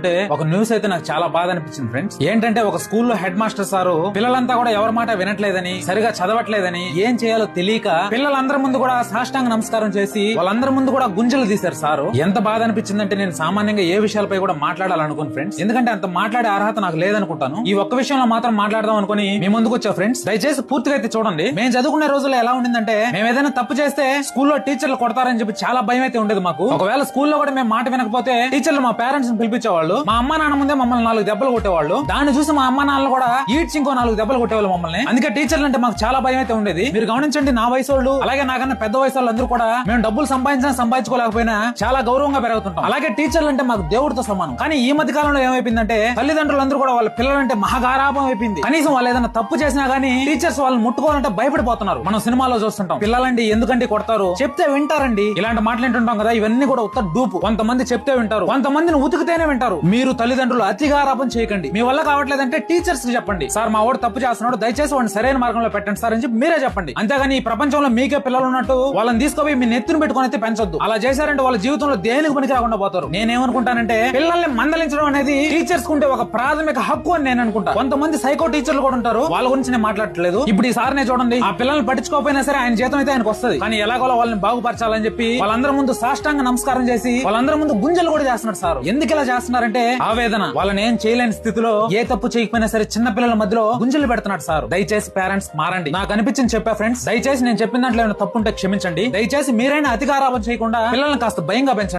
చూస్తుంటే ఒక న్యూస్ అయితే నాకు చాలా బాధ అనిపించింది ఫ్రెండ్స్. ఏంటంటే ఒక స్కూల్లో హెడ్ మాస్టర్ సారు పిల్లలంతా కూడా ఎవరి మాట వినట్లేదని, సరిగా చదవట్లేదని, ఏం చేయాలో తెలియక పిల్లలందరి ముందు కూడా సాష్టాంగ నమస్కారం చేసి వాళ్ళందరి ముందు కూడా గుంజలు తీశారు సారు. ఎంత బాధ అనిపించిందంటే నేను సామాన్యంగా ఏ విషయాలపై కూడా మాట్లాడాలనుకోను ఫ్రెండ్స్. ఎందుకంటే అంత మాట్లాడే అర్హత నాకు లేదనుకుంటాను. ఈ ఒక్క విషయంలో మాత్రం మాట్లాడదాం అనుకుని మీ ముందుకు వచ్చా ఫ్రెండ్స్. దయచేసి పూర్తిగా అయితే చూడండి. మేము చదువుకునే రోజుల్లో ఎలా ఉండిందంటే మేము ఏదైనా తప్పు చేస్తే స్కూల్లో టీచర్లు కొడతారని చెప్పి చాలా భయం అయితే ఉండేది మాకు. ఒకవేళ స్కూల్లో కూడా మేము మాట వినకపోతే టీచర్లు మా పేరెంట్స్ ని పిలిపించేవాళ్ళు. మా అమ్మ నాన్న ముందే మమ్మల్ని 4 దెబ్బలు కొట్టేవాళ్ళు. దాన్ని చూసి మా అమ్మ నాన్నలు కూడా ఈడ్చి ఇంకో 4 దెబ్బలు కొట్టేవాళ్ళు మమ్మల్ని. అందుకే టీచర్లు అంటే మాకు చాలా భయం అయితే ఉండేది. మీరు గమనించండి, నా వయసు వాళ్ళు అలాగే నాకన్నా పెద్ద వయసు వాళ్ళు అందరూ కూడా మేము డబ్బులు సంపాదించుకోలేకపోయినా చాలా గౌరవంగా పెరుగుతుంటాం. అలాగే టీచర్లు అంటే మాకు దేవుడితో సమానం. కానీ ఈ మధ్య కాలంలో ఏమైపోయిందంటే తల్లిదండ్రులందరూ కూడా వాళ్ళ పిల్లలంటే మహాగారాభం అయిపోయింది. కనీసం వాళ్ళు ఏదైనా తప్పు చేసినా గానీ టీచర్స్ వాళ్ళని ముట్టుకోవాలంటే భయపడిపోతున్నారు. మనం సినిమాలో చూస్తుంటాం, పిల్లలండి ఎందుకంటే కొడతారు, చెప్తే వింటారండి, ఇలాంటి మాటలు వింటుంటాం కదా. ఇవన్నీ కూడా ఉత్త డూపు. కొంతమంది చెప్తే వింటారు, కొంతమందిని ఉతికితేనే వింటారు. మీరు తల్లిదండ్రులు అతిగారాపం చేయకండి. మీ వల్ల కావట్లేదంటే టీచర్స్ కి చెప్పండి, సార్ మా వాడు తప్పు చేస్తున్నాడు, దయచేసి వాడిని సరైన మార్గంలో పెట్టండి సార్ అని చెప్పి మీరే చెప్పండి. అంతేగాని ఈ ప్రపంచంలో మీకే పిల్లలు ఉన్నట్టు వాళ్ళని తీసుకుపోయి మీ నెత్తిని పెట్టుకుని అయితే పెంచొద్దు. అలా చేశారంటే వాళ్ళ జీవితంలో దేనికి పనికి రాకుండా పోతారు. నేనేమనుకుంటానంటే పిల్లల్ని మందలించడం అనేది టీచర్స్ కుంటే ఒక ప్రాథమిక హక్కు అని నేను అనుకుంటా. కొంతమంది సైకో టీచర్లు కూడా ఉంటారు, వాళ్ళ గురించి నేను మాట్లాడట్లేదు. ఇప్పుడు ఈ సార్నే చూడండి, ఆ పిల్లల్ని పట్టించుకోకపోయినా సరే ఆయన జీతం అయితే ఆయనకు వస్తుంది. కానీ ఎలాగోలా వాళ్ళని బాగుపరచాలని చెప్పి వాళ్ళందరి ముందు సాష్టాంగ నమస్కారం చేసి వాళ్ళందరి ముందు గుంజలు కూడా చేస్తున్నాడు సార్. ఎందుకు ఇలా చేస్తున్నారంటే ఆవేదన. వాళ్ళని ఏం చేయలేని స్థితిలో ఏ తప్పు చేయకపోయినా సరే చిన్న పిల్లల మధ్యలో గుంజలు పెడుతున్నాడు సార్. దయచేసి పేరెంట్స్ మారండి. నాకు అనిపించింది చెప్పా ఫ్రెండ్స్. దయచేసి నేను చెప్పిన దాంట్లో ఏమైనా తప్పు ఉంటే క్షమించండి. దయచేసి మీరైనా అతిగారాభం చేయకుండా పిల్లల్ని కాస్త భయంగా పెంచండి.